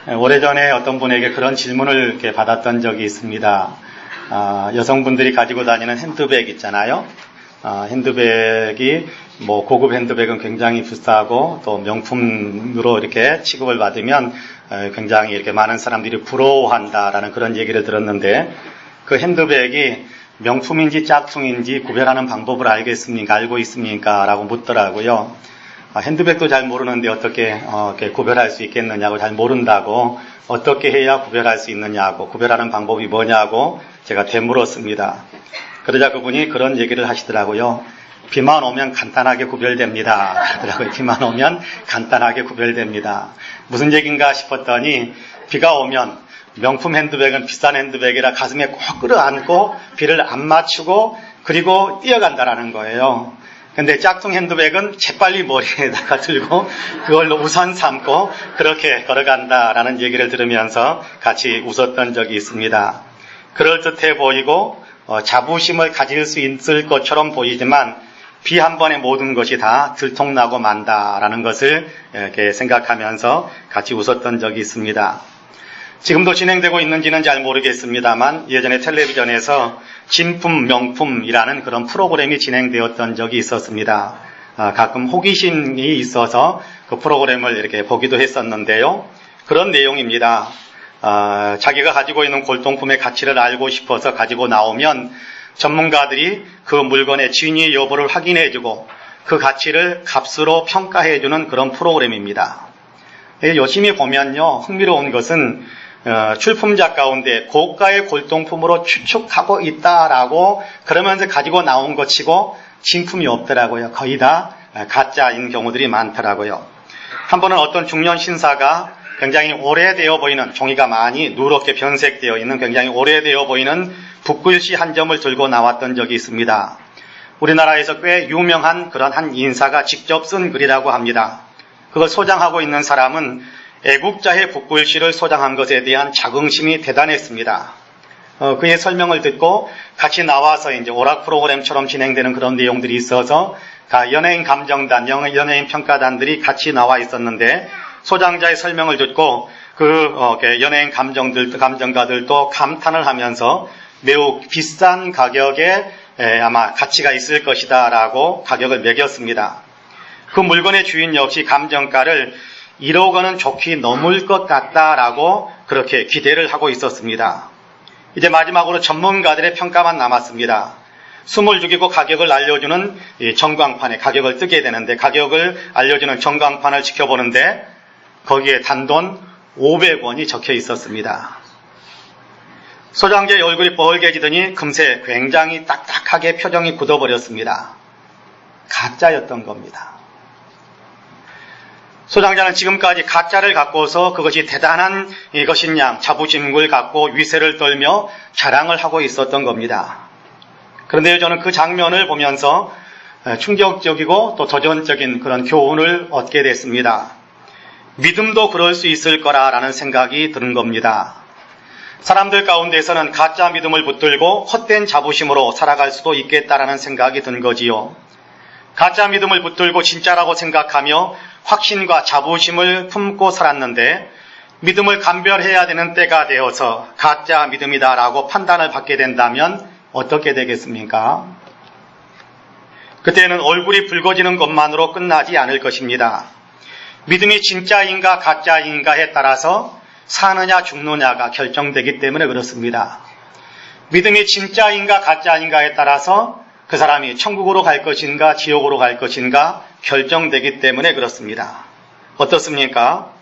오래전에 어떤 분에게 그런 질문을 이렇게 받았던 적이 있습니다. 여성분들이 가지고 다니는 핸드백 있잖아요. 핸드백이 고급 핸드백은 굉장히 비싸고 또 명품으로 이렇게 취급을 받으면 굉장히 이렇게 많은 사람들이 부러워한다라는 그런 얘기를 들었는데, 그 핸드백이 명품인지 짝퉁인지 구별하는 방법을 알고 있습니까? 라고 묻더라고요. 핸드백도 잘 모르는데 어떻게 이렇게 구별할 수 있겠느냐고, 잘 모른다고, 어떻게 해야 구별할 수 있느냐고, 구별하는 방법이 뭐냐고 제가 되물었습니다. 그러자 그분이 그런 얘기를 하시더라고요. 비만 오면 간단하게 구별됩니다. 하더라고요. 비만 오면 간단하게 구별됩니다. 무슨 얘기인가 싶었더니, 비가 오면 명품 핸드백은 비싼 핸드백이라 가슴에 꼭 끌어안고 비를 안 맞추고 그리고 뛰어간다라는 거예요. 근데 짝퉁 핸드백은 재빨리 머리에다가 들고 그걸로 우산 삼고 그렇게 걸어간다라는 얘기를 들으면서 같이 웃었던 적이 있습니다. 그럴듯해 보이고 자부심을 가질 수 있을 것처럼 보이지만 비 한 번에 모든 것이 다 들통나고 만다라는 것을 이렇게 생각하면서 같이 웃었던 적이 있습니다. 지금도 진행되고 있는지는 잘 모르겠습니다만 예전에 텔레비전에서 진품 명품이라는 그런 프로그램이 진행되었던 적이 있었습니다. 가끔 호기심이 있어서 그 프로그램을 이렇게 보기도 했었는데요. 그런 내용입니다. 자기가 가지고 있는 골동품의 가치를 알고 싶어서 가지고 나오면 전문가들이 그 물건의 진위 여부를 확인해주고 그 가치를 값으로 평가해주는 그런 프로그램입니다. 열심히 보면요, 흥미로운 것은 출품자 가운데 고가의 골동품으로 추측하고 있다라고 그러면서 가지고 나온 것 치고 진품이 없더라고요. 거의 다 가짜인 경우들이 많더라고요. 한 번은 어떤 중년 신사가 굉장히 오래되어 보이는, 종이가 많이 누렇게 변색되어 있는 굉장히 오래되어 보이는 붓글씨 한 점을 들고 나왔던 적이 있습니다. 우리나라에서 꽤 유명한 그런 한 인사가 직접 쓴 글이라고 합니다. 그걸 소장하고 있는 사람은 애국자의 붓글씨를 소장한 것에 대한 자긍심이 대단했습니다. 그의 설명을 듣고 같이 나와서 이제 오락 프로그램처럼 진행되는 그런 내용들이 있어서 연예인 감정단, 연예인 평가단들이 같이 나와 있었는데, 소장자의 설명을 듣고 연예인 감정가들도 감탄을 하면서 매우 비싼 가격에 아마 가치가 있을 것이다 라고 가격을 매겼습니다. 그 물건의 주인 역시 감정가를 1억 원은 좋게 넘을 것 같다라고 그렇게 기대를 하고 있었습니다. 이제 마지막으로 전문가들의 평가만 남았습니다. 숨을 죽이고 가격을 알려주는 전광판에 가격을 뜨게 되는데, 가격을 알려주는 전광판을 지켜보는데 거기에 단돈 500원이 적혀 있었습니다. 소장자의 얼굴이 뻘개지더니 금세 굉장히 딱딱하게 표정이 굳어버렸습니다. 가짜였던 겁니다. 소장자는 지금까지 가짜를 갖고서 그것이 대단한 것인 양 자부심을 갖고 위세를 떨며 자랑을 하고 있었던 겁니다. 그런데 저는 그 장면을 보면서 충격적이고 또 도전적인 그런 교훈을 얻게 됐습니다. 믿음도 그럴 수 있을 거라는 생각이 드는 겁니다. 사람들 가운데서는 가짜 믿음을 붙들고 헛된 자부심으로 살아갈 수도 있겠다라는 생각이 든 거지요. 가짜 믿음을 붙들고 진짜라고 생각하며 확신과 자부심을 품고 살았는데, 믿음을 감별해야 되는 때가 되어서 가짜 믿음이다라고 판단을 받게 된다면 어떻게 되겠습니까? 그때는 얼굴이 붉어지는 것만으로 끝나지 않을 것입니다. 믿음이 진짜인가 가짜인가에 따라서 사느냐 죽느냐가 결정되기 때문에 그렇습니다. 믿음이 진짜인가 가짜인가에 따라서 그 사람이 천국으로 갈 것인가 지옥으로 갈 것인가 결정되기 때문에 그렇습니다. 어떻습니까?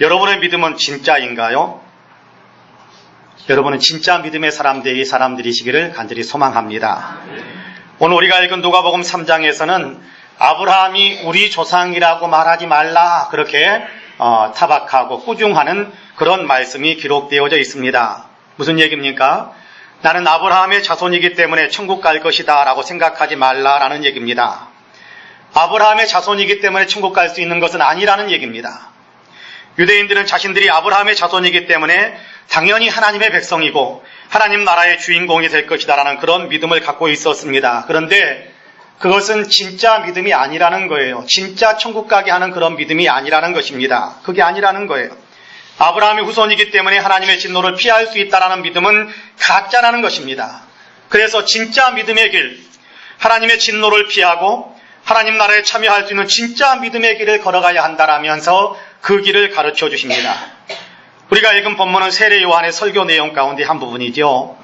여러분의 믿음은 진짜인가요? 여러분은 진짜 믿음의 사람들이시기를 간절히 소망합니다. 오늘 우리가 읽은 누가복음 3장에서는 아브라함이 우리 조상이라고 말하지 말라, 그렇게 타박하고 꾸중하는 그런 말씀이 기록되어져 있습니다. 무슨 얘기입니까? 나는 아브라함의 자손이기 때문에 천국 갈 것이다 라고 생각하지 말라라는 얘기입니다. 아브라함의 자손이기 때문에 천국 갈 수 있는 것은 아니라는 얘기입니다. 유대인들은 자신들이 아브라함의 자손이기 때문에 당연히 하나님의 백성이고 하나님 나라의 주인공이 될 것이다 라는 그런 믿음을 갖고 있었습니다. 그런데 그것은 진짜 믿음이 아니라는 거예요. 진짜 천국 가게 하는 그런 믿음이 아니라는 것입니다. 그게 아니라는 거예요. 아브라함의 후손이기 때문에 하나님의 진노를 피할 수 있다는 믿음은 가짜라는 것입니다. 그래서 진짜 믿음의 길, 하나님의 진노를 피하고 하나님 나라에 참여할 수 있는 진짜 믿음의 길을 걸어가야 한다라면서 그 길을 가르쳐 주십니다. 우리가 읽은 본문은 세례 요한의 설교 내용 가운데 한 부분이죠.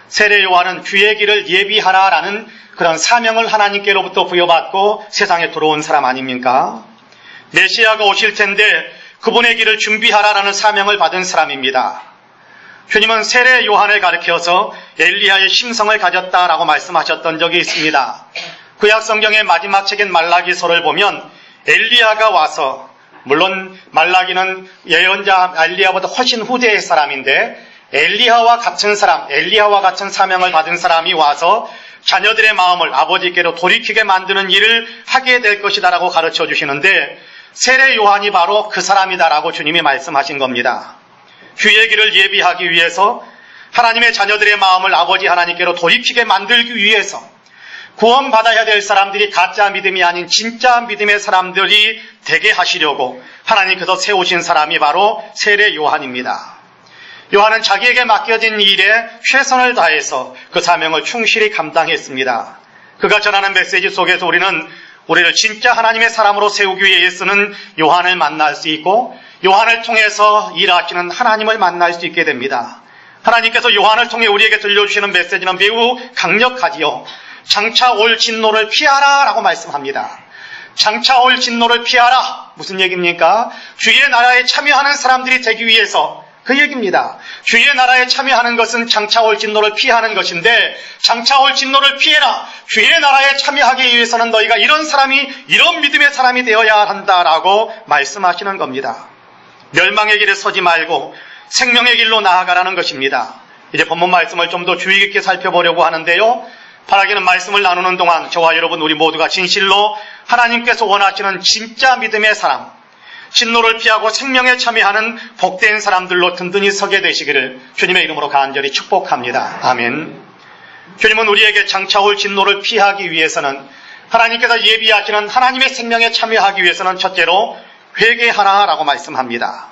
세례 요한은 주의 길을 예비하라라는 그런 사명을 하나님께로부터 부여받고 세상에 들어온 사람 아닙니까? 메시아가 오실 텐데 그분의 길을 준비하라라는 사명을 받은 사람입니다. 주님은 세례 요한을 가리켜서 엘리야의 심성을 가졌다라고 말씀하셨던 적이 있습니다. 구약 성경의 마지막 책인 말라기서를 보면 엘리야가 와서, 물론 말라기는 예언자 엘리야보다 훨씬 후대의 사람인데 엘리야와 같은 사람, 엘리야와 같은 사명을 받은 사람이 와서 자녀들의 마음을 아버지께로 돌이키게 만드는 일을 하게 될 것이다라고 가르쳐 주시는데 세례 요한이 바로 그 사람이다라고 주님이 말씀하신 겁니다. 주의 길을 예비하기 위해서, 하나님의 자녀들의 마음을 아버지 하나님께로 돌이키게 만들기 위해서 구원받아야 될 사람들이 가짜 믿음이 아닌 진짜 믿음의 사람들이 되게 하시려고 하나님께서 세우신 사람이 바로 세례 요한입니다. 요한은 자기에게 맡겨진 일에 최선을 다해서 그 사명을 충실히 감당했습니다. 그가 전하는 메시지 속에서 우리를 진짜 하나님의 사람으로 세우기 위해서는 요한을 만날 수 있고 요한을 통해서 일하시는 하나님을 만날 수 있게 됩니다. 하나님께서 요한을 통해 우리에게 들려주시는 메시지는 매우 강력하지요. 장차 올 진노를 피하라 라고 말씀합니다. 장차 올 진노를 피하라. 무슨 얘기입니까? 주의 나라에 참여하는 사람들이 되기 위해서, 그 얘기입니다. 주의 나라에 참여하는 것은 장차 올 진노를 피하는 것인데 장차 올 진노를 피해라. 주의 나라에 참여하기 위해서는 너희가 이런 믿음의 사람이 되어야 한다라고 말씀하시는 겁니다. 멸망의 길에 서지 말고 생명의 길로 나아가라는 것입니다. 이제 본문 말씀을 좀 더 주의 깊게 살펴보려고 하는데요. 바라기는 말씀을 나누는 동안 저와 여러분 우리 모두가 진실로 하나님께서 원하시는 진짜 믿음의 사람, 진노를 피하고 생명에 참여하는 복된 사람들로 든든히 서게 되시기를 주님의 이름으로 간절히 축복합니다. 아멘. 주님은 우리에게 장차 올 진노를 피하기 위해서는, 하나님께서 예비하시는 하나님의 생명에 참여하기 위해서는 첫째로 회개하라라고 말씀합니다.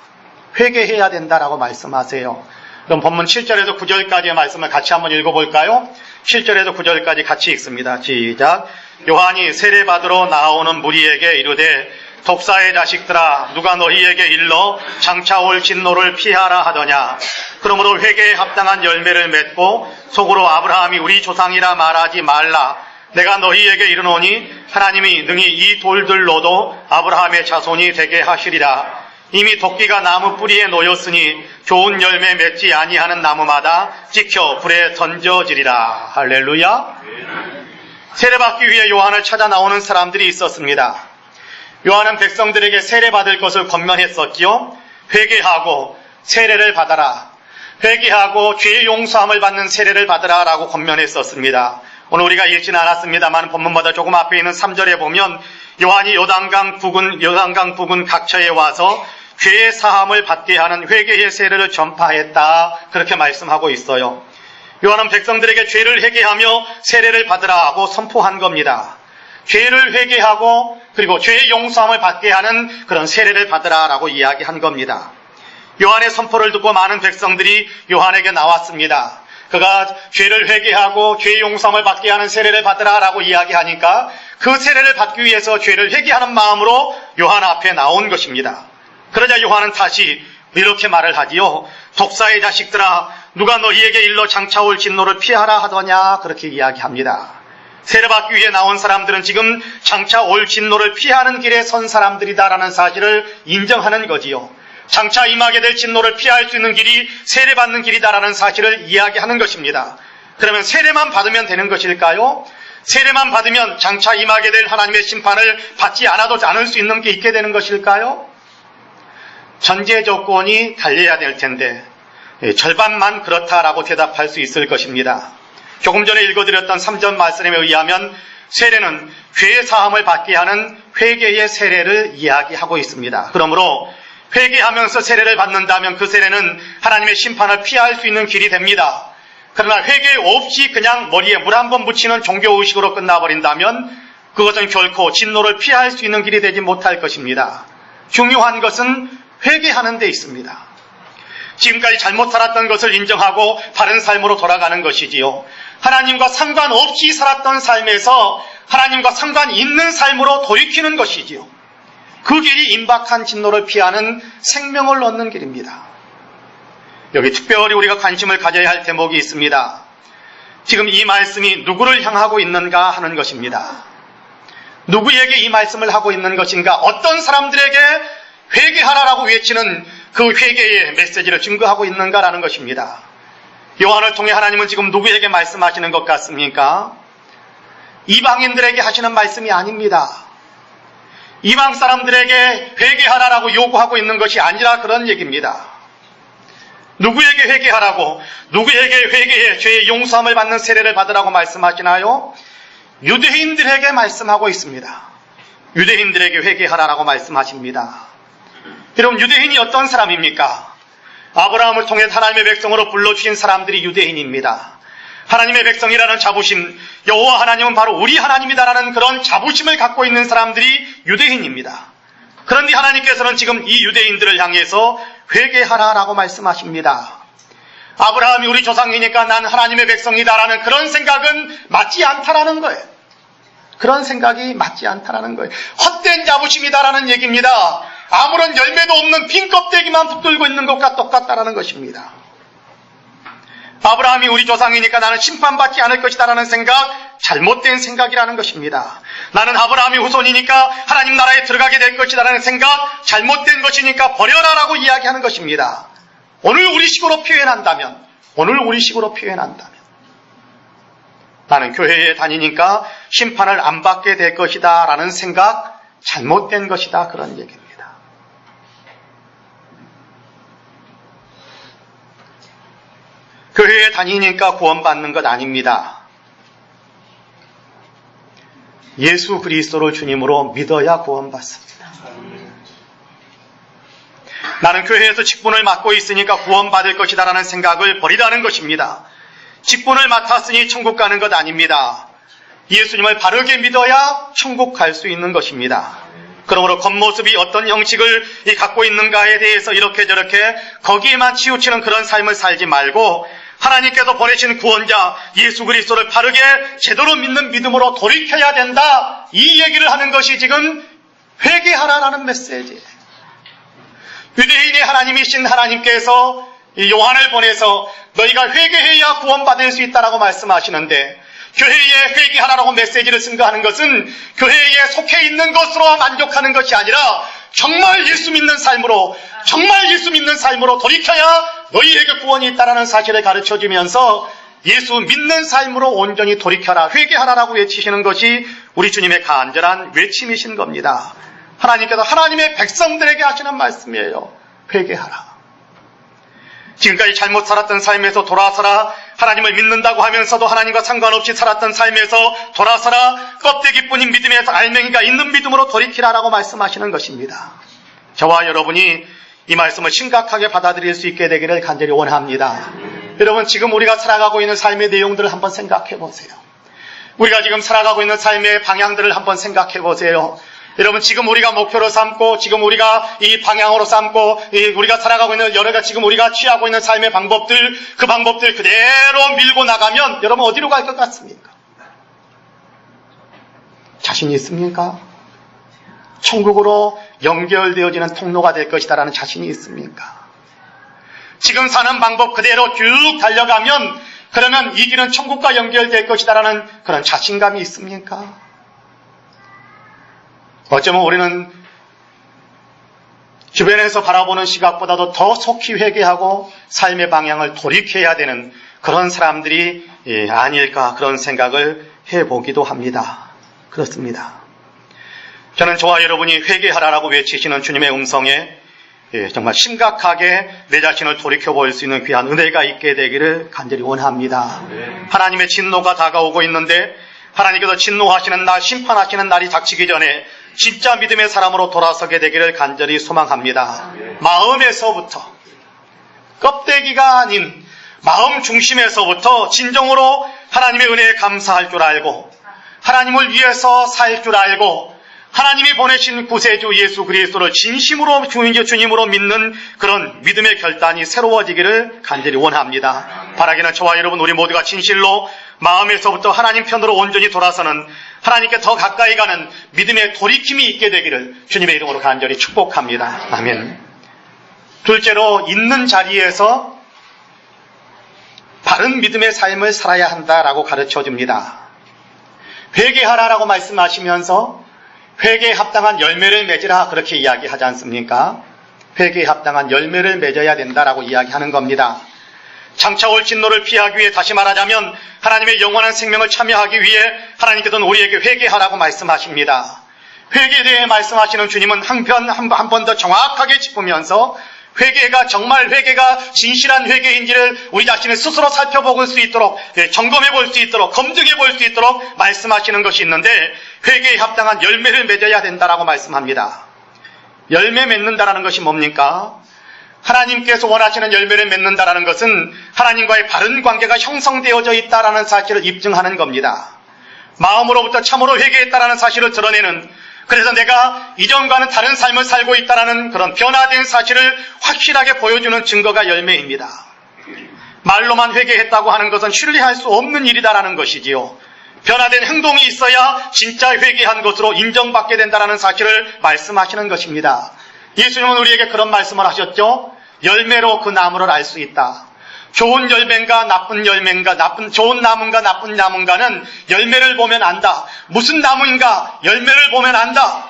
회개해야 된다라고 말씀하세요. 그럼 본문 7절에서 9절까지의 말씀을 같이 한번 읽어볼까요? 7절에서 9절까지 같이 읽습니다. 시작. 요한이 세례받으러 나오는 무리에게 이르되 독사의 자식들아, 누가 너희에게 일러 장차 올 진노를 피하라 하더냐. 그러므로 회개에 합당한 열매를 맺고 속으로 아브라함이 우리 조상이라 말하지 말라. 내가 너희에게 이르노니 하나님이 능히 이 돌들로도 아브라함의 자손이 되게 하시리라. 이미 도끼가 나무 뿌리에 놓였으니 좋은 열매 맺지 아니하는 나무마다 찍혀 불에 던져지리라. 할렐루야. 세례받기 위해 요한을 찾아 나오는 사람들이 있었습니다. 요한은 백성들에게 세례받을 것을 권면했었지요. 회개하고 세례를 받아라. 회개하고 죄의 용서함을 받는 세례를 받으라 라고 권면했었습니다. 오늘 우리가 읽지는 않았습니다만 본문보다 조금 앞에 있는 3절에 보면 요한이 요단강 부근 각처에 와서 죄의 사함을 받게 하는 회개의 세례를 전파했다, 그렇게 말씀하고 있어요. 요한은 백성들에게 죄를 회개하며 세례를 받으라 하고 선포한 겁니다. 죄를 회개하고 그리고 죄의 용서함을 받게 하는 그런 세례를 받으라 라고 이야기한 겁니다. 요한의 선포를 듣고 많은 백성들이 요한에게 나왔습니다. 그가 죄를 회개하고 죄의 용서함을 받게 하는 세례를 받으라 라고 이야기하니까 그 세례를 받기 위해서 죄를 회개하는 마음으로 요한 앞에 나온 것입니다. 그러자 요한은 다시 이렇게 말을 하지요. 독사의 자식들아, 누가 너희에게 일러 장차 올 진노를 피하라 하더냐, 그렇게 이야기합니다. 세례받기 위해 나온 사람들은 지금 장차 올 진노를 피하는 길에 선 사람들이다라는 사실을 인정하는 거지요. 장차 임하게 될 진노를 피할 수 있는 길이 세례받는 길이다라는 사실을 이야기하는 것입니다. 그러면 세례만 받으면 되는 것일까요? 세례만 받으면 장차 임하게 될 하나님의 심판을 받지 않을 수 있는 게 있게 되는 것일까요? 전제 조건이 달려야 될 텐데 절반만 그렇다라고 대답할 수 있을 것입니다. 조금 전에 읽어드렸던 3절 말씀에 의하면 세례는 죄의 사함을 받게 하는 회개의 세례를 이야기하고 있습니다. 그러므로 회개하면서 세례를 받는다면 그 세례는 하나님의 심판을 피할 수 있는 길이 됩니다. 그러나 회개 없이 그냥 머리에 물 한 번 묻히는 종교의식으로 끝나버린다면 그것은 결코 진노를 피할 수 있는 길이 되지 못할 것입니다. 중요한 것은 회개하는 데 있습니다. 지금까지 잘못 살았던 것을 인정하고 바른 삶으로 돌아가는 것이지요. 하나님과 상관없이 살았던 삶에서 하나님과 상관 있는 삶으로 돌이키는 것이지요. 그 길이 임박한 진노를 피하는 생명을 얻는 길입니다. 여기 특별히 우리가 관심을 가져야 할 대목이 있습니다. 지금 이 말씀이 누구를 향하고 있는가 하는 것입니다. 누구에게 이 말씀을 하고 있는 것인가, 어떤 사람들에게 회개하라라고 외치는 그 회개의 메시지를 증거하고 있는가라는 것입니다. 요한을 통해 하나님은 지금 누구에게 말씀하시는 것 같습니까? 이방인들에게 하시는 말씀이 아닙니다. 이방 사람들에게 회개하라라고 요구하고 있는 것이 아니라 그런 얘기입니다. 누구에게 회개하라고, 누구에게 회개해 죄의 용서함을 받는 세례를 받으라고 말씀하시나요? 유대인들에게 말씀하고 있습니다. 유대인들에게 회개하라라고 말씀하십니다. 여러분, 유대인이 어떤 사람입니까? 아브라함을 통해 하나님의 백성으로 불러주신 사람들이 유대인입니다. 하나님의 백성이라는 자부심, 여호와 하나님은 바로 우리 하나님이다라는 그런 자부심을 갖고 있는 사람들이 유대인입니다. 그런데 하나님께서는 지금 이 유대인들을 향해서 회개하라라고 말씀하십니다. 아브라함이 우리 조상이니까 난 하나님의 백성이다라는 그런 생각은 맞지 않다라는 거예요. 그런 생각이 맞지 않다라는 거예요. 헛된 자부심이다라는 얘기입니다. 아무런 열매도 없는 빈 껍데기만 붙들고 있는 것과 똑같다라는 것입니다. 아브라함이 우리 조상이니까 나는 심판받지 않을 것이다라는 생각, 잘못된 생각이라는 것입니다. 나는 아브라함이 후손이니까 하나님 나라에 들어가게 될 것이다라는 생각, 잘못된 것이니까 버려라라고 이야기하는 것입니다. 오늘 우리식으로 표현한다면 나는 교회에 다니니까 심판을 안 받게 될 것이다 라는 생각, 잘못된 것이다, 그런 얘기입니다. 교회에 다니니까 구원받는 것 아닙니다. 예수 그리스도를 주님으로 믿어야 구원받습니다. 나는 교회에서 직분을 맡고 있으니까 구원받을 것이다 라는 생각을 버리라는 것입니다. 직분을 맡았으니 천국 가는 것 아닙니다. 예수님을 바르게 믿어야 천국 갈 수 있는 것입니다. 그러므로 겉모습이 어떤 형식을 갖고 있는가에 대해서 이렇게 저렇게 거기에만 치우치는 그런 삶을 살지 말고 하나님께서 보내신 구원자 예수 그리스도를 바르게 제대로 믿는 믿음으로 돌이켜야 된다, 이 얘기를 하는 것이 지금 회개하라라는 메시지예요. 유대인의 하나님이신 하나님께서 요한을 보내서 너희가 회개해야 구원받을 수 있다라고 말씀하시는데, 교회에 회개하라라고 메시지를 증거하는 것은 교회에 속해 있는 것으로 만족하는 것이 아니라 정말 예수 믿는 삶으로 돌이켜야 너희에게 구원이 있다라는 사실을 가르쳐주면서 예수 믿는 삶으로 온전히 돌이켜라, 회개하라라고 외치시는 것이 우리 주님의 간절한 외침이신 겁니다. 하나님께서 하나님의 백성들에게 하시는 말씀이에요. 회개하라. 지금까지 잘못 살았던 삶에서 돌아서라. 하나님을 믿는다고 하면서도 하나님과 상관없이 살았던 삶에서 돌아서라. 껍데기뿐인 믿음에서 알맹이가 있는 믿음으로 돌이키라라고 말씀하시는 것입니다. 저와 여러분이 이 말씀을 심각하게 받아들일 수 있게 되기를 간절히 원합니다. 여러분, 지금 우리가 살아가고 있는 삶의 내용들을 한번 생각해 보세요. 우리가 지금 살아가고 있는 삶의 방향들을 한번 생각해 보세요. 여러분, 지금 우리가 목표로 삼고, 지금 우리가 이 방향으로 삼고, 우리가 살아가고 있는 여러 가지 지금 우리가 취하고 있는 삶의 방법들, 그 방법들 그대로 밀고 나가면 여러분 어디로 갈 것 같습니까? 자신이 있습니까? 천국으로 연결되어지는 통로가 될 것이다라는 자신이 있습니까? 지금 사는 방법 그대로 쭉 달려가면 그러면 이 길은 천국과 연결될 것이다라는 그런 자신감이 있습니까? 어쩌면 우리는 주변에서 바라보는 시각보다도 더 속히 회개하고 삶의 방향을 돌이켜야 되는 그런 사람들이 아닐까, 그런 생각을 해보기도 합니다. 그렇습니다. 저는 저와 여러분이 회개하라라고 외치시는 주님의 음성에 정말 심각하게 내 자신을 돌이켜볼 수 있는 귀한 은혜가 있게 되기를 간절히 원합니다. 하나님의 진노가 다가오고 있는데 하나님께서 진노하시는 날, 심판하시는 날이 닥치기 전에 진짜 믿음의 사람으로 돌아서게 되기를 간절히 소망합니다. 마음에서부터, 껍데기가 아닌 마음 중심에서부터 진정으로 하나님의 은혜에 감사할 줄 알고, 하나님을 위해서 살 줄 알고, 하나님이 보내신 구세주 예수 그리스도를 진심으로 주님으로 믿는 그런 믿음의 결단이 새로워지기를 간절히 원합니다. 바라기는 저와 여러분 우리 모두가 진실로 마음에서부터 하나님 편으로 온전히 돌아서는 하나님께 더 가까이 가는 믿음의 돌이킴이 있게 되기를 주님의 이름으로 간절히 축복합니다. 아멘. 둘째로 있는 자리에서 바른 믿음의 삶을 살아야 한다라고 가르쳐 줍니다. 회개하라라고 말씀하시면서 회개에 합당한 열매를 맺으라 그렇게 이야기하지 않습니까? 회개에 합당한 열매를 맺어야 된다라고 이야기하는 겁니다. 장차 올 진노를 피하기 위해 다시 말하자면 하나님의 영원한 생명을 참여하기 위해 하나님께서는 우리에게 회개하라고 말씀하십니다. 회개에 대해 말씀하시는 주님은 한 번 더 정확하게 짚으면서 회개가 정말 회개가 진실한 회개인지를 우리 자신을 스스로 살펴볼 수 있도록 점검해 볼 수 있도록 검증해 볼 수 있도록 말씀하시는 것이 있는데 회개에 합당한 열매를 맺어야 된다라고 말씀합니다. 열매 맺는다라는 것이 뭡니까? 하나님께서 원하시는 열매를 맺는다라는 것은 하나님과의 바른 관계가 형성되어져 있다라는 사실을 입증하는 겁니다. 마음으로부터 참으로 회개했다라는 사실을 드러내는, 그래서 내가 이전과는 다른 삶을 살고 있다라는 그런 변화된 사실을 확실하게 보여주는 증거가 열매입니다. 말로만 회개했다고 하는 것은 신뢰할 수 없는 일이다라는 것이지요. 변화된 행동이 있어야 진짜 회개한 것으로 인정받게 된다라는 사실을 말씀하시는 것입니다. 예수님은 우리에게 그런 말씀을 하셨죠. 열매로 그 나무를 알 수 있다. 좋은 열매인가 나쁜 열매인가, 좋은 나무인가 나쁜 나무인가는 열매를 보면 안다. 무슨 나무인가 열매를 보면 안다.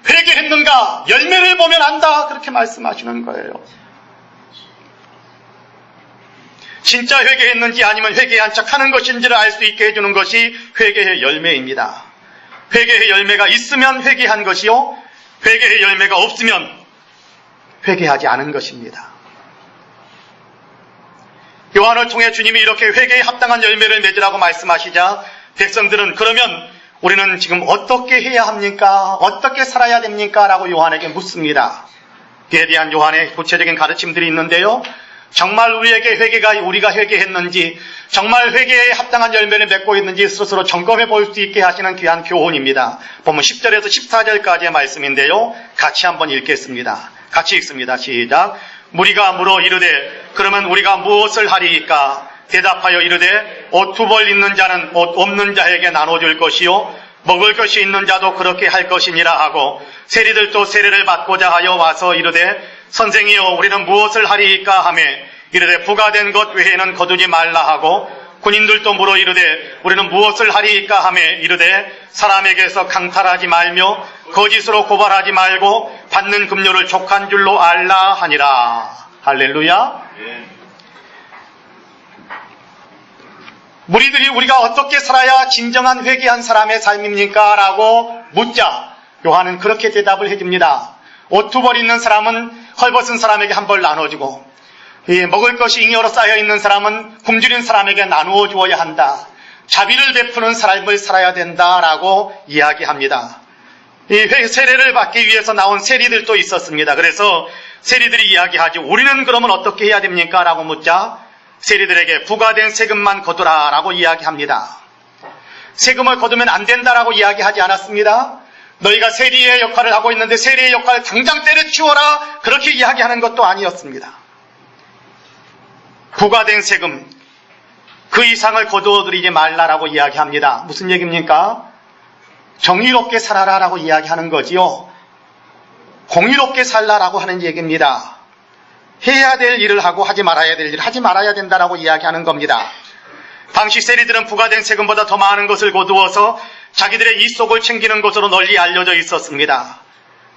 회개했는가 열매를 보면 안다. 그렇게 말씀하시는 거예요. 진짜 회개했는지 아니면 회개한 척하는 것인지를 알 수 있게 해주는 것이 회개의 열매입니다. 회개의 열매가 있으면 회개한 것이요, 회개의 열매가 없으면 회개하지 않은 것입니다. 요한을 통해 주님이 이렇게 회개에 합당한 열매를 맺으라고 말씀하시자 백성들은 그러면 우리는 지금 어떻게 해야 합니까? 어떻게 살아야 됩니까? 라고 요한에게 묻습니다. 그에 대한 요한의 구체적인 가르침들이 있는데요. 정말 우리가 회개했는지, 정말 회개에 합당한 열매를 맺고 있는지 스스로 점검해 볼 수 있게 하시는 귀한 교훈입니다. 보면 10절에서 14절까지의 말씀인데요. 같이 한번 읽겠습니다. 같이 읽습니다. 시작. 무리가 물어 이르되 그러면 우리가 무엇을 하리이까? 대답하여 이르되 옷 두 벌 있는 자는 옷 없는 자에게 나눠줄 것이요 먹을 것이 있는 자도 그렇게 할 것이니라 하고, 세리들도 세례를 받고자 하여 와서 이르되 선생이여 우리는 무엇을 하리이까 하며 이르되 부과된 것 외에는 거두지 말라 하고, 군인들도 물어 이르되 우리는 무엇을 하리이까 하며 이르되 사람에게서 강탈하지 말며 거짓으로 고발하지 말고 받는 급료를 족한 줄로 알라 하니라. 할렐루야. 무리들이 우리가 어떻게 살아야 진정한 회개한 사람의 삶입니까? 라고 묻자 요한은 그렇게 대답을 해줍니다. 옷 두 벌 있는 사람은 헐벗은 사람에게 한 벌 나눠주고, 먹을 것이 잉여로 쌓여있는 사람은 굶주린 사람에게 나누어 주어야 한다. 자비를 베푸는 삶을 살아야 된다라고 이야기합니다. 이 세례를 받기 위해서 나온 세리들도 있었습니다. 그래서 세리들이 이야기하지 우리는 그러면 어떻게 해야 됩니까? 라고 묻자 세리들에게 부과된 세금만 거두라 라고 이야기합니다. 세금을 거두면 안 된다라고 이야기하지 않았습니다. 너희가 세리의 역할을 하고 있는데 세리의 역할을 당장 때려치워라 그렇게 이야기하는 것도 아니었습니다. 부과된 세금 그 이상을 거두어들이지 말라라고 이야기합니다. 무슨 얘기입니까? 정의롭게 살아라라고 이야기하는 거지요. 공의롭게 살라라고 하는 얘기입니다. 해야 될 일을 하고 하지 말아야 될 일을 하지 말아야 된다라고 이야기하는 겁니다. 당시 세리들은 부과된 세금보다 더 많은 것을 거두어서 자기들의 이속을 챙기는 것으로 널리 알려져 있었습니다.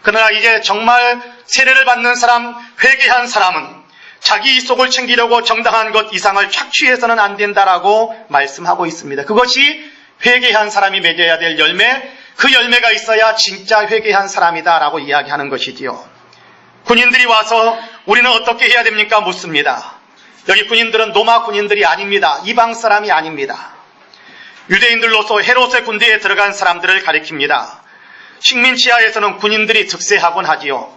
그러나 이제 정말 세례를 받는 사람, 회개한 사람은 자기 이속을 챙기려고 정당한 것 이상을 착취해서는 안 된다라고 말씀하고 있습니다. 그것이 회개한 사람이 맺어야 될 열매, 그 열매가 있어야 진짜 회개한 사람이다라고 이야기하는 것이지요. 군인들이 와서 우리는 어떻게 해야 됩니까? 묻습니다. 여기 군인들은 로마 군인들이 아닙니다. 이방 사람이 아닙니다. 유대인들로서 헤롯의 군대에 들어간 사람들을 가리킵니다. 식민지하에서는 군인들이 득세하곤 하지요.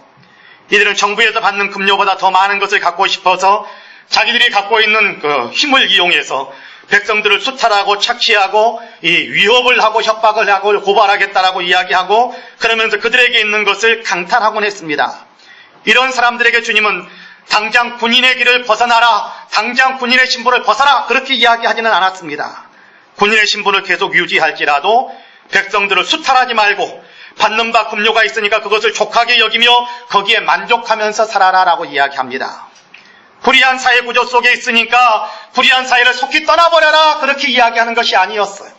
이들은 정부에서 받는 급료보다 더 많은 것을 갖고 싶어서 자기들이 갖고 있는 그 힘을 이용해서 백성들을 수탈하고 착취하고 이 위협을 하고 협박을 하고 고발하겠다라고 이야기하고 그러면서 그들에게 있는 것을 강탈하곤 했습니다. 이런 사람들에게 주님은 당장 군인의 길을 벗어나라, 당장 군인의 신분을 벗어라, 그렇게 이야기하지는 않았습니다. 군인의 신분을 계속 유지할지라도 백성들을 수탈하지 말고 받는 바 급료가 있으니까 그것을 족하게 여기며 거기에 만족하면서 살아라라고 이야기합니다. 불의한 사회 구조 속에 있으니까 불의한 사회를 속히 떠나버려라, 그렇게 이야기하는 것이 아니었어요.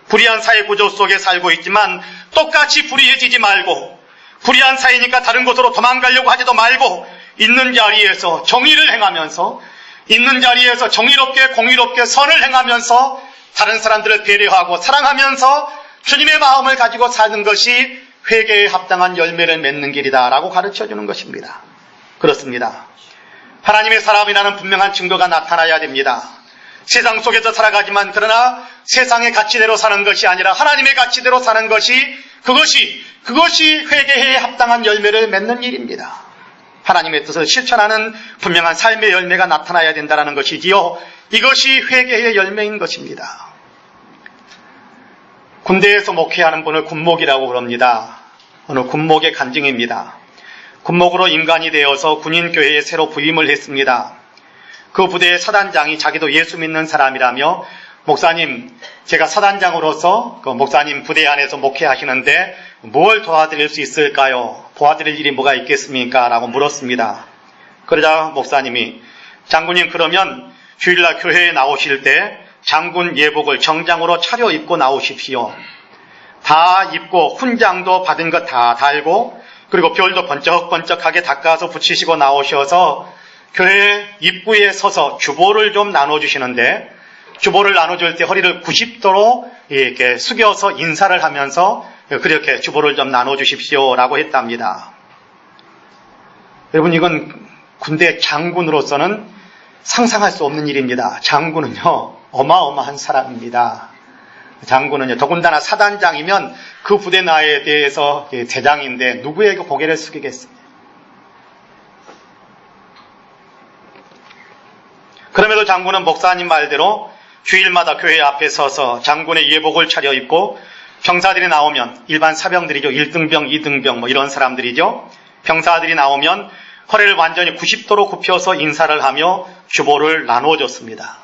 불의한 사회 구조 속에 살고 있지만 똑같이 불의해지지 말고, 불의한 사회니까 다른 곳으로 도망가려고 하지도 말고 있는 자리에서 정의를 행하면서, 있는 자리에서 정의롭게 공의롭게 선을 행하면서 다른 사람들을 배려하고 사랑하면서 주님의 마음을 가지고 사는 것이 회개에 합당한 열매를 맺는 길이다라고 가르쳐주는 것입니다. 그렇습니다. 하나님의 사람이라는 분명한 증거가 나타나야 됩니다. 세상 속에서 살아가지만 그러나 세상의 가치대로 사는 것이 아니라 하나님의 가치대로 사는 것이 그것이 회개에 합당한 열매를 맺는 일입니다. 하나님의 뜻을 실천하는 분명한 삶의 열매가 나타나야 된다는 것이지요. 이것이 회개의 열매인 것입니다. 군대에서 목회하는 분을 군목이라고 부릅니다. 어느 군목의 간증입니다. 군목으로 임관이 되어서 군인교회에 새로 부임을 했습니다. 그 부대의 사단장이 자기도 예수 믿는 사람이라며, 목사님, 제가 사단장으로서 그 목사님 부대 안에서 목회하시는데 뭘 도와드릴 수 있을까요? 도와드릴 일이 뭐가 있겠습니까? 라고 물었습니다. 그러자 목사님이, 장군님, 그러면 주일날 교회에 나오실 때 장군 예복을 정장으로 차려입고 나오십시오. 다 입고 훈장도 받은 것 다 달고 그리고 별도 번쩍번쩍하게 닦아서 붙이시고 나오셔서 교회 입구에 서서 주보를 좀 나눠주시는데, 주보를 나눠줄 때 허리를 90도로 이렇게 숙여서 인사를 하면서 그렇게 주보를 좀 나눠주십시오 라고 했답니다. 여러분, 이건 군대 장군으로서는 상상할 수 없는 일입니다. 장군은요, 어마어마한 사람입니다. 장군은요, 더군다나 사단장이면 그 부대 나에 대해서 대장인데 누구에게 고개를 숙이겠습니까? 그럼에도 장군은 목사님 말대로 주일마다 교회 앞에 서서 장군의 예복을 차려입고, 병사들이 나오면, 일반 사병들이죠. 1등병, 2등병 이런 사람들이죠. 병사들이 나오면 허리를 완전히 90도로 굽혀서 인사를 하며 주보를 나누어줬습니다.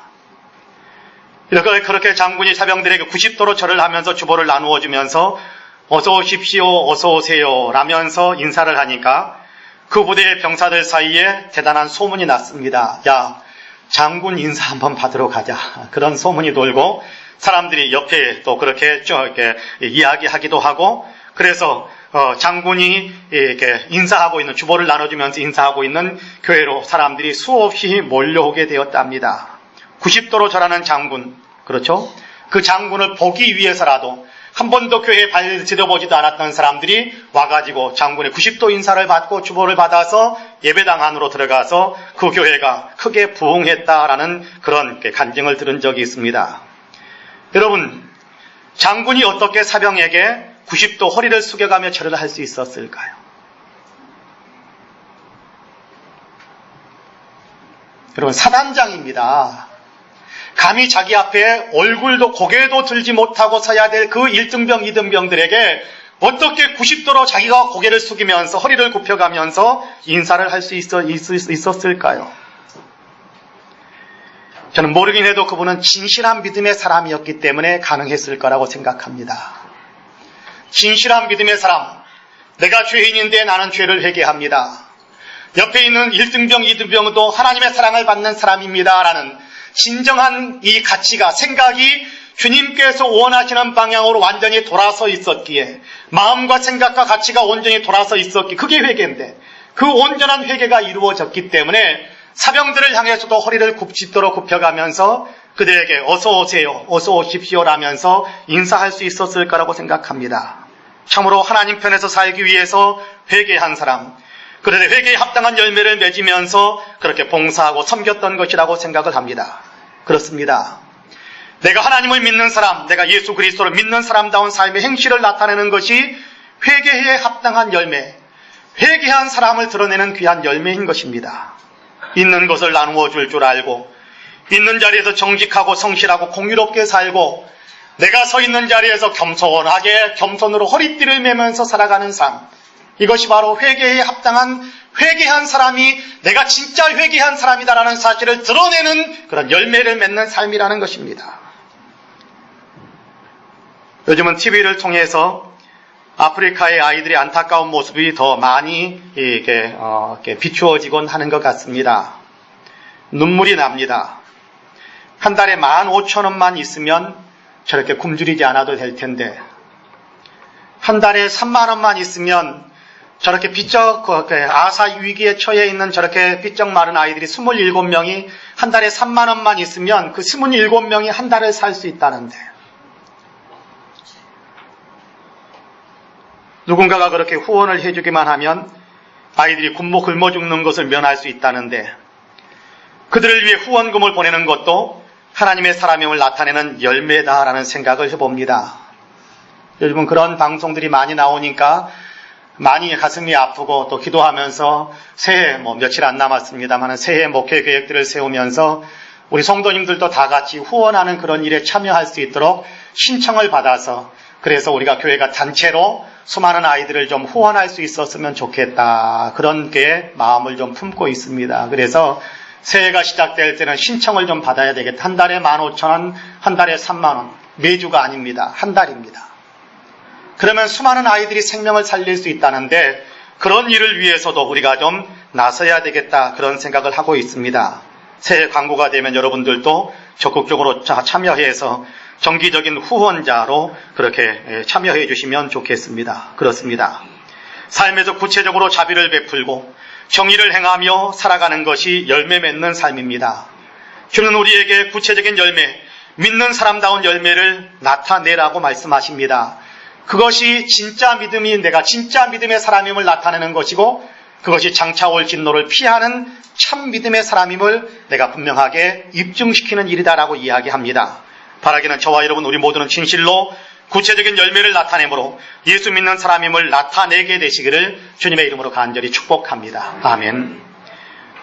이렇게 그렇게 장군이 사병들에게 90도로 절을 하면서 주보를 나누어 주면서 어서 오십시오, 어서 오세요 라면서 인사를 하니까 그 부대의 병사들 사이에 대단한 소문이 났습니다. 야, 장군 인사 한번 받으러 가자. 그런 소문이 돌고 사람들이 옆에 또 그렇게 쭉 이렇게 이야기하기도 하고, 그래서 장군이 이렇게 인사하고 있는, 주보를 나눠주면서 인사하고 있는 교회로 사람들이 수없이 몰려오게 되었답니다. 90도로 절하는 장군, 그렇죠? 그 장군을 보기 위해서라도 한 번도 교회에 발 들여보지도 않았던 사람들이 와가지고 장군의 90도 인사를 받고 주보를 받아서 예배당 안으로 들어가서 그 교회가 크게 부흥했다라는 그런 간증을 들은 적이 있습니다. 여러분, 장군이 어떻게 사병에게 90도 허리를 숙여가며 절을 할 수 있었을까요? 여러분, 사단장입니다. 감히 자기 앞에 얼굴도 고개도 들지 못하고 서야 될 그 1등병, 2등병들에게 어떻게 90도로 자기가 고개를 숙이면서 허리를 굽혀가면서 인사를 할 수 있었을까요? 저는 모르긴 해도 그분은 진실한 믿음의 사람이었기 때문에 가능했을 거라고 생각합니다. 진실한 믿음의 사람, 내가 죄인인데 나는 죄를 회개합니다. 옆에 있는 1등병, 2등병도 하나님의 사랑을 받는 사람입니다 라는 진정한 이 가치가, 생각이 주님께서 원하시는 방향으로 완전히 돌아서 있었기에, 마음과 생각과 가치가 온전히 돌아서 있었기에, 그게 회개인데 그 온전한 회개가 이루어졌기 때문에 사병들을 향해서도 허리를 90도로 굽혀가면서 그들에게 어서 오세요, 어서 오십시오 라면서 인사할 수 있었을 거라고 생각합니다. 참으로 하나님 편에서 살기 위해서 회개한 사람, 그런데 회개에 합당한 열매를 맺으면서 그렇게 봉사하고 섬겼던 것이라고 생각을 합니다. 그렇습니다. 내가 하나님을 믿는 사람, 내가 예수 그리스도를 믿는 사람다운 삶의 행실을 나타내는 것이 회개에 합당한 열매, 회개한 사람을 드러내는 귀한 열매인 것입니다. 있는 것을 나누어 줄 알고, 있는 자리에서 정직하고 성실하고 공의롭게 살고 내가 서 있는 자리에서 겸손하게 겸손으로 허리띠를 매면서 살아가는 삶, 이것이 바로 회개에 합당한 회개한 사람이 내가 진짜 회개한 사람이다라는 사실을 드러내는 그런 열매를 맺는 삶이라는 것입니다. 요즘은 TV를 통해서 아프리카의 아이들의 안타까운 모습이 더 많이 이렇게 비추어지곤 하는 것 같습니다. 눈물이 납니다. 한 달에 15,000원만 있으면 저렇게 굶주리지 않아도 될 텐데, 한 달에 3만 원만 있으면 저렇게 아사 위기에 처해 있는 저렇게 삐쩍 마른 아이들이 27명이 한 달에 3만 원만 있으면 그 27명이 한 달을 살 수 있다는데, 누군가가 그렇게 후원을 해주기만 하면 아이들이 굶어 죽는 것을 면할 수 있다는데, 그들을 위해 후원금을 보내는 것도 하나님의 사람임을 나타내는 열매다라는 생각을 해봅니다. 요즘은 그런 방송들이 많이 나오니까 많이 가슴이 아프고 또 기도하면서 새해 며칠 안 남았습니다만 새해 목회 계획들을 세우면서 우리 성도님들도 다 같이 후원하는 그런 일에 참여할 수 있도록 신청을 받아서, 그래서 우리가 교회가 단체로 수많은 아이들을 좀 후원할 수 있었으면 좋겠다, 그런 게 마음을 좀 품고 있습니다. 그래서 새해가 시작될 때는 신청을 좀 받아야 되겠다. 한 달에 15,000원, 한 달에 3만 원, 매주가 아닙니다. 한 달입니다. 그러면 수많은 아이들이 생명을 살릴 수 있다는데, 그런 일을 위해서도 우리가 좀 나서야 되겠다, 그런 생각을 하고 있습니다. 새해 광고가 되면 여러분들도 적극적으로 참여해서 정기적인 후원자로 그렇게 참여해 주시면 좋겠습니다. 그렇습니다. 삶에서 구체적으로 자비를 베풀고 정의를 행하며 살아가는 것이 열매 맺는 삶입니다. 주는 우리에게 구체적인 열매, 믿는 사람다운 열매를 나타내라고 말씀하십니다. 그것이 진짜 믿음이 내가 진짜 믿음의 사람임을 나타내는 것이고, 그것이 장차 올 진노를 피하는 참 믿음의 사람임을 내가 분명하게 입증시키는 일이다라고 이야기합니다. 바라기는 저와 여러분 우리 모두는 진실로 구체적인 열매를 나타내므로 예수 믿는 사람임을 나타내게 되시기를 주님의 이름으로 간절히 축복합니다. 아멘.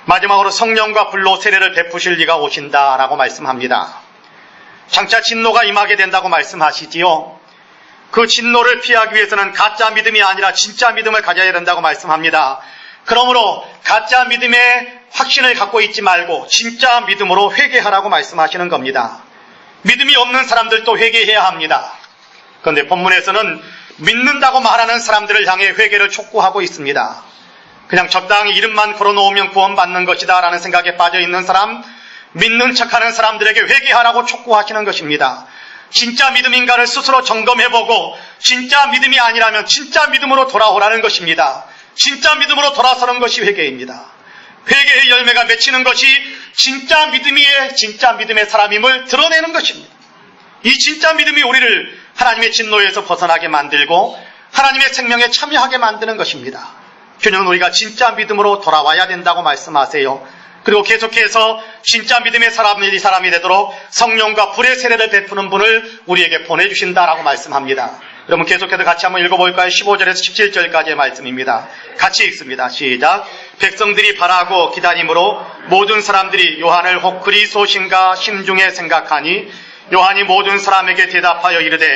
마지막으로 성령과 불로 세례를 베푸실 이가 오신다라고 말씀합니다. 장차 진노가 임하게 된다고 말씀하시지요. 그 진노를 피하기 위해서는 가짜 믿음이 아니라 진짜 믿음을 가져야 된다고 말씀합니다. 그러므로 가짜 믿음의 확신을 갖고 있지 말고 진짜 믿음으로 회개하라고 말씀하시는 겁니다. 믿음이 없는 사람들도 회개해야 합니다. 그런데 본문에서는 믿는다고 말하는 사람들을 향해 회개를 촉구하고 있습니다. 그냥 적당히 이름만 걸어놓으면 구원받는 것이다 라는 생각에 빠져있는 사람, 믿는 척하는 사람들에게 회개하라고 촉구하시는 것입니다. 진짜 믿음인가를 스스로 점검해보고 진짜 믿음이 아니라면 진짜 믿음으로 돌아오라는 것입니다. 진짜 믿음으로 돌아서는 것이 회개입니다. 회개의 열매가 맺히는 것이 진짜 믿음의 사람임을 드러내는 것입니다. 이 진짜 믿음이 우리를 하나님의 진노에서 벗어나게 만들고 하나님의 생명에 참여하게 만드는 것입니다. 주님은 우리가 진짜 믿음으로 돌아와야 된다고 말씀하세요. 그리고 계속해서 진짜 믿음의 사람이 되도록 성령과 불의 세례를 베푸는 분을 우리에게 보내주신다라고 말씀합니다. 여러분 계속해서 같이 한번 읽어볼까요? 15절에서 17절까지의 말씀입니다. 같이 읽습니다. 시작. 백성들이 바라고 기다림으로 모든 사람들이 요한을 혹 그리스도신가 심중에 생각하니 요한이 모든 사람에게 대답하여 이르되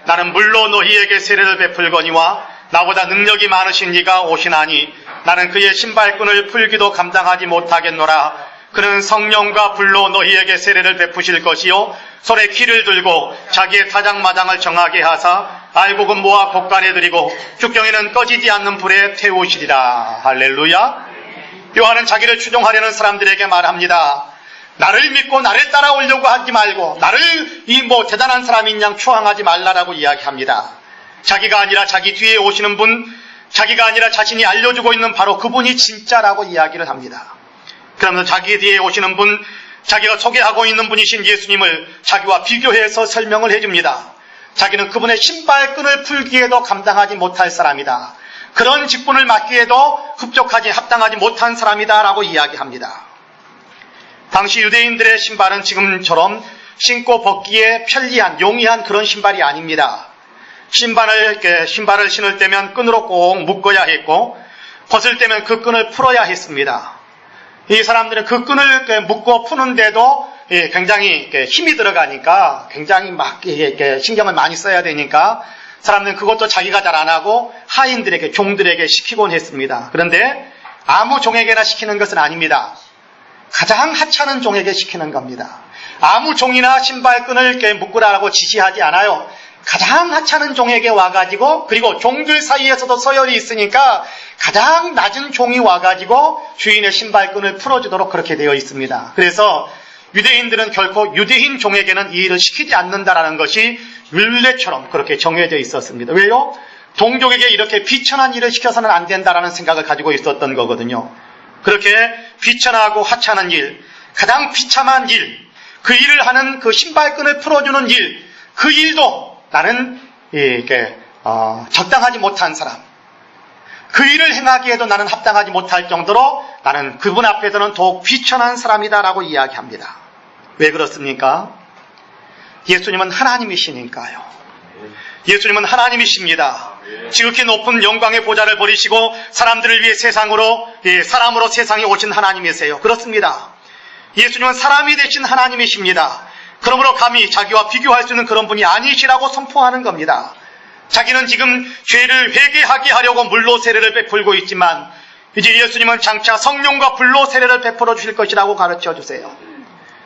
나는 물로 너희에게 세례를 베풀거니와 나보다 능력이 많으신 이가 오시나니 나는 그의 신발끈을 풀기도 감당하지 못하겠노라. 그는 성령과 불로 너희에게 세례를 베푸실 것이요 손에 키를 들고 자기의 타작마당을 정하게 하사 알곡은 모아 곡간에 들이고 죽경에는 꺼지지 않는 불에 태우시리라. 할렐루야. 요한은 자기를 추종하려는 사람들에게 말합니다. 나를 믿고 나를 따라오려고 하지 말고 나를 대단한 사람인 양 추앙하지 말라라고 이야기합니다. 자기가 아니라 자기 뒤에 오시는 분, 자기가 아니라 자신이 알려주고 있는 바로 그분이 진짜라고 이야기를 합니다. 그러면서 자기 뒤에 오시는 분, 자기가 소개하고 있는 분이신 예수님을 자기와 비교해서 설명을 해줍니다. 자기는 그분의 신발끈을 풀기에도 감당하지 못할 사람이다. 그런 직분을 맡기에도 합당하지 못한 사람이다 라고 이야기합니다. 당시 유대인들의 신발은 지금처럼 신고 벗기에 편리한, 용이한 그런 신발이 아닙니다. 신발을 신을 때면 끈으로 꼭 묶어야 했고 벗을 때면 그 끈을 풀어야 했습니다. 이 사람들은 그 끈을 묶고 푸는데도 굉장히 힘이 들어가니까 굉장히 막 신경을 많이 써야 되니까 사람들은 그것도 자기가 잘 안 하고 하인들에게, 종들에게 시키곤 했습니다. 그런데 아무 종에게나 시키는 것은 아닙니다. 가장 하찮은 종에게 시키는 겁니다. 아무 종이나 신발끈을 묶으라고 지시하지 않아요. 가장 하찮은 종에게 와가지고, 그리고 종들 사이에서도 서열이 있으니까 가장 낮은 종이 와가지고 주인의 신발끈을 풀어주도록 그렇게 되어 있습니다. 그래서 유대인들은 결코 유대인 종에게는 이 일을 시키지 않는다라는 것이 율례처럼 그렇게 정해져 있었습니다. 왜요? 동족에게 이렇게 비천한 일을 시켜서는 안 된다라는 생각을 가지고 있었던 거거든요. 그렇게 비천하고 하찮은 일, 가장 비참한 일, 그 일을 하는 그 신발끈을 풀어주는 일, 그 일도 나는 적당하지 못한 사람, 그 일을 행하기에도 나는 합당하지 못할 정도로 나는 그분 앞에서는 더욱 비천한 사람이다라고 이야기합니다. 왜 그렇습니까? 예수님은 하나님이시니까요. 예수님은 하나님이십니다. 지극히 높은 영광의 보좌를 버리시고 사람들을 위해 사람으로 세상에 오신 하나님이세요. 그렇습니다. 예수님은 사람이 되신 하나님이십니다. 그러므로 감히 자기와 비교할 수 있는 그런 분이 아니시라고 선포하는 겁니다. 자기는 지금 죄를 회개하게 하려고 물로 세례를 베풀고 있지만 이제 예수님은 장차 성령과 불로 세례를 베풀어 주실 것이라고 가르쳐 주세요.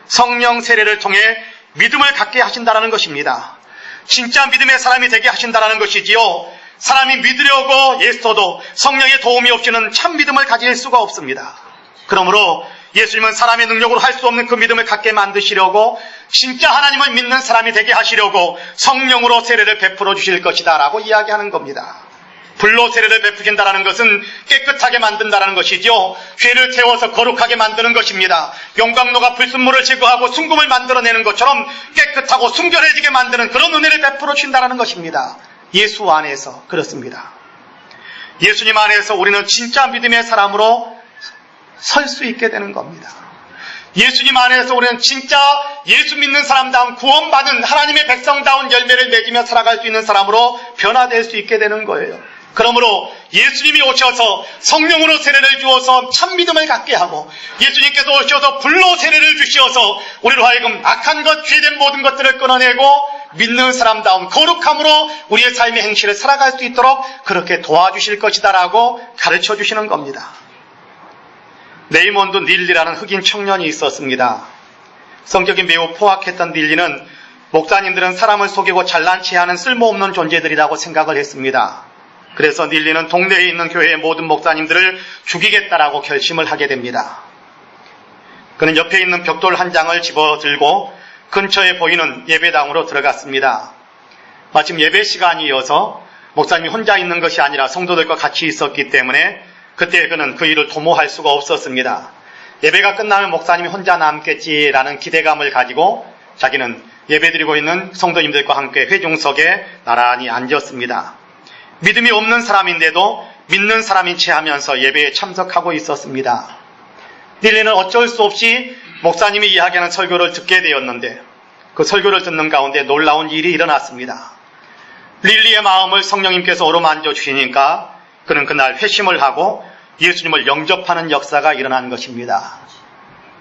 성령 세례를 통해 믿음을 갖게 하신다는 것입니다. 진짜 믿음의 사람이 되게 하신다는 것이지요. 사람이 믿으려고 애써도 성령의 도움이 없이는 참 믿음을 가질 수가 없습니다. 그러므로 예수님은 사람의 능력으로 할 수 없는 그 믿음을 갖게 만드시려고 진짜 하나님을 믿는 사람이 되게 하시려고 성령으로 세례를 베풀어 주실 것이다 라고 이야기하는 겁니다. 불로 세례를 베푸신다는 것은 깨끗하게 만든다는 것이죠. 죄를 태워서 거룩하게 만드는 것입니다. 용광로가 불순물을 제거하고 순금을 만들어내는 것처럼 깨끗하고 순결해지게 만드는 그런 은혜를 베풀어 주신다는 것입니다. 예수 안에서 그렇습니다. 예수님 안에서 우리는 진짜 믿음의 사람으로 설 수 있게 되는 겁니다. 예수님 안에서 우리는 진짜 예수 믿는 사람다운 구원받은 하나님의 백성다운 열매를 맺으며 살아갈 수 있는 사람으로 변화될 수 있게 되는 거예요. 그러므로 예수님이 오셔서 성령으로 세례를 주어서 참 믿음을 갖게 하고 예수님께서 오셔서 불로 세례를 주시어서 우리로 하여금 악한 것, 죄된 모든 것들을 끊어내고 믿는 사람다운 거룩함으로 우리의 삶의 행실을 살아갈 수 있도록 그렇게 도와주실 것이다라고 가르쳐 주시는 겁니다. 레이몬드 닐리라는 흑인 청년이 있었습니다. 성격이 매우 포악했던 닐리는 목사님들은 사람을 속이고 잘난 체하는 쓸모없는 존재들이라고 생각을 했습니다. 그래서 닐리는 동네에 있는 교회의 모든 목사님들을 죽이겠다라고 결심을 하게 됩니다. 그는 옆에 있는 벽돌 한 장을 집어들고 근처에 보이는 예배당으로 들어갔습니다. 마침 예배 시간이어서 목사님이 혼자 있는 것이 아니라 성도들과 같이 있었기 때문에 그때 그는 그 일을 도모할 수가 없었습니다. 예배가 끝나면 목사님이 혼자 남겠지라는 기대감을 가지고 자기는 예배드리고 있는 성도님들과 함께 회중석에 나란히 앉았습니다. 믿음이 없는 사람인데도 믿는 사람인 채 하면서 예배에 참석하고 있었습니다. 닐리는 어쩔 수 없이 목사님이 이야기하는 설교를 듣게 되었는데 그 설교를 듣는 가운데 놀라운 일이 일어났습니다. 릴리의 마음을 성령님께서 어루만져 주시니까 그는 그날 회심을 하고 예수님을 영접하는 역사가 일어난 것입니다.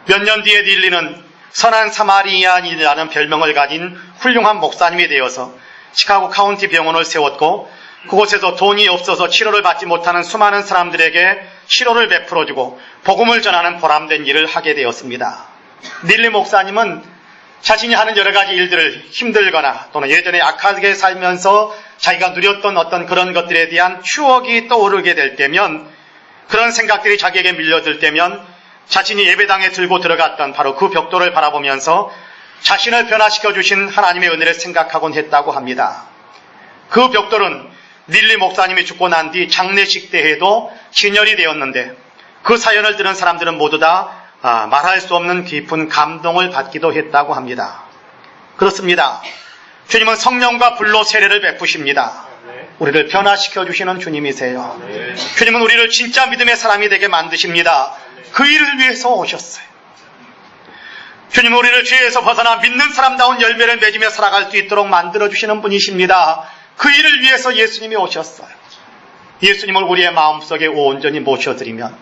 몇 년 뒤에 닐리는 선한 사마리아인이라는 별명을 가진 훌륭한 목사님이 되어서 시카고 카운티 병원을 세웠고 그곳에서 돈이 없어서 치료를 받지 못하는 수많은 사람들에게 치료를 베풀어주고 복음을 전하는 보람된 일을 하게 되었습니다. 닐리 목사님은 자신이 하는 여러 가지 일들을 힘들거나 또는 예전에 악하게 살면서 자기가 누렸던 어떤 그런 것들에 대한 추억이 떠오르게 될 때면 그런 생각들이 자기에게 밀려들 때면 자신이 예배당에 들고 들어갔던 바로 그 벽돌을 바라보면서 자신을 변화시켜 주신 하나님의 은혜를 생각하곤 했다고 합니다. 그 벽돌은 닐리 목사님이 죽고 난 뒤 장례식 때에도 진열이 되었는데 그 사연을 들은 사람들은 모두 다 말할 수 없는 깊은 감동을 받기도 했다고 합니다. 그렇습니다. 주님은 성령과 불로 세례를 베푸십니다. 우리를 변화시켜 주시는 주님이세요. 주님은 우리를 진짜 믿음의 사람이 되게 만드십니다. 그 일을 위해서 오셨어요. 주님은 우리를 죄에서 벗어나 믿는 사람다운 열매를 맺으며 살아갈 수 있도록 만들어주시는 분이십니다. 그 일을 위해서 예수님이 오셨어요. 예수님을 우리의 마음속에 온전히 모셔드리면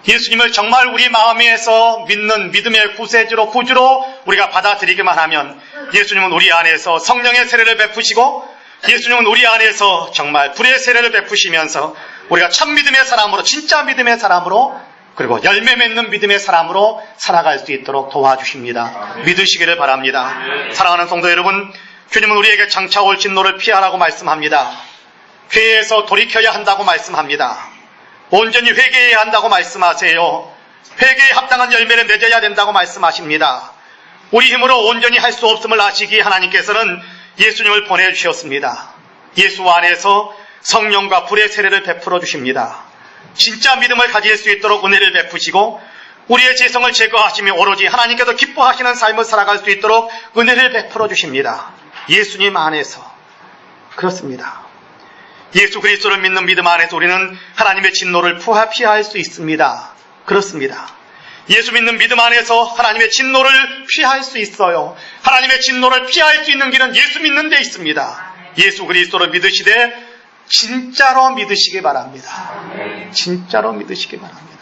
예수님을 정말 우리 마음에서 믿는 믿음의 구주로 우리가 받아들이기만 하면 예수님은 우리 안에서 성령의 세례를 베푸시고 예수님은 우리 안에서 정말 불의 세례를 베푸시면서 우리가 참 믿음의 사람으로, 진짜 믿음의 사람으로, 그리고 열매 맺는 믿음의 사람으로 살아갈 수 있도록 도와주십니다. 믿으시기를 바랍니다. 사랑하는 성도 여러분, 주님은 우리에게 장차 올 진노를 피하라고 말씀합니다. 회개에서 돌이켜야 한다고 말씀합니다. 온전히 회개해야 한다고 말씀하세요. 회개에 합당한 열매를 맺어야 된다고 말씀하십니다. 우리 힘으로 온전히 할 수 없음을 아시기에 하나님께서는 예수님을 보내주셨습니다. 예수 안에서 성령과 불의 세례를 베풀어 주십니다. 진짜 믿음을 가질 수 있도록 은혜를 베푸시고 우리의 죄성을 제거하시며 오로지 하나님께서 기뻐하시는 삶을 살아갈 수 있도록 은혜를 베풀어 주십니다. 예수님 안에서. 그렇습니다. 예수 그리스도를 믿는 믿음 안에서 우리는 하나님의 진노를 피할 수 있습니다. 그렇습니다. 예수 믿는 믿음 안에서 하나님의 진노를 피할 수 있어요. 하나님의 진노를 피할 수 있는 길은 예수 믿는 데 있습니다. 예수 그리스도를 믿으시되 진짜로 믿으시기 바랍니다. 진짜로 믿으시기 바랍니다.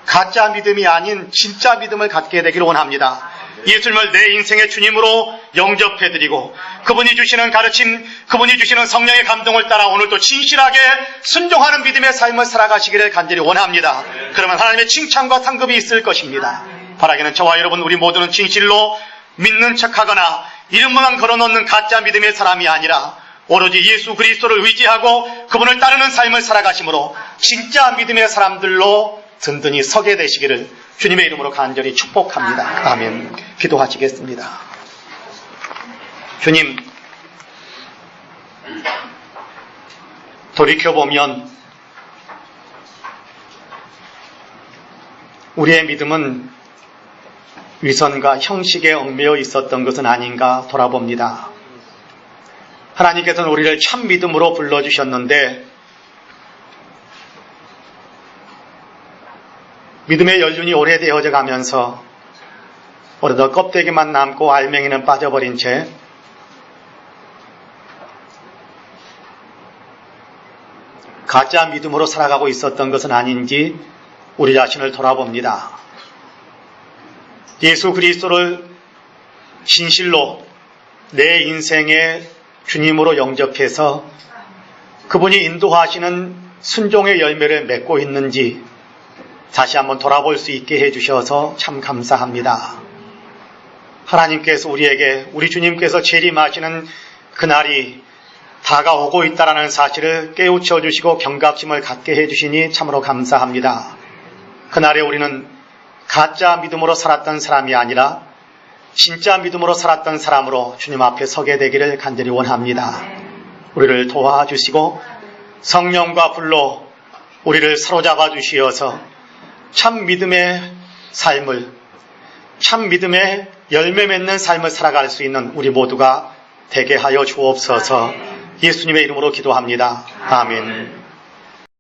가짜 믿음이 아닌 진짜 믿음을 갖게 되기를 원합니다. 예수님을 내 인생의 주님으로 영접해드리고 그분이 주시는 가르침, 그분이 주시는 성령의 감동을 따라 오늘도 진실하게 순종하는 믿음의 삶을 살아가시기를 간절히 원합니다. 그러면 하나님의 칭찬과 상급이 있을 것입니다. 바라기는 저와 여러분 우리 모두는 진실로 믿는 척하거나 이름만 걸어놓는 가짜 믿음의 사람이 아니라 오로지 예수 그리스도를 의지하고 그분을 따르는 삶을 살아가심으로 진짜 믿음의 사람들로 든든히 서게 되시기를 주님의 이름으로 간절히 축복합니다. 아멘. 기도하시겠습니다. 주님, 돌이켜보면 우리의 믿음은 위선과 형식에 얽매여 있었던 것은 아닌가 돌아봅니다. 하나님께서는 우리를 참 믿음으로 불러주셨는데 믿음의 연륜이 오래되어져 가면서 어느덧 껍데기만 남고 알맹이는 빠져버린 채 가짜 믿음으로 살아가고 있었던 것은 아닌지 우리 자신을 돌아봅니다. 예수 그리스도를 진실로 내 인생의 주님으로 영접해서 그분이 인도하시는 순종의 열매를 맺고 있는지 다시 한번 돌아볼 수 있게 해주셔서 참 감사합니다. 하나님께서 우리에게 우리 주님께서 재림하시는 그날이 다가오고 있다는 사실을 깨우쳐 주시고 경각심을 갖게 해주시니 참으로 감사합니다. 그날에 우리는 가짜 믿음으로 살았던 사람이 아니라 진짜 믿음으로 살았던 사람으로 주님 앞에 서게 되기를 간절히 원합니다. 우리를 도와주시고 성령과 불로 우리를 사로잡아 주시어서 참 믿음의 삶을, 참 믿음의 열매 맺는 삶을 살아갈 수 있는 우리 모두가 되게 하여 주옵소서. 예수님의 이름으로 기도합니다. 아멘.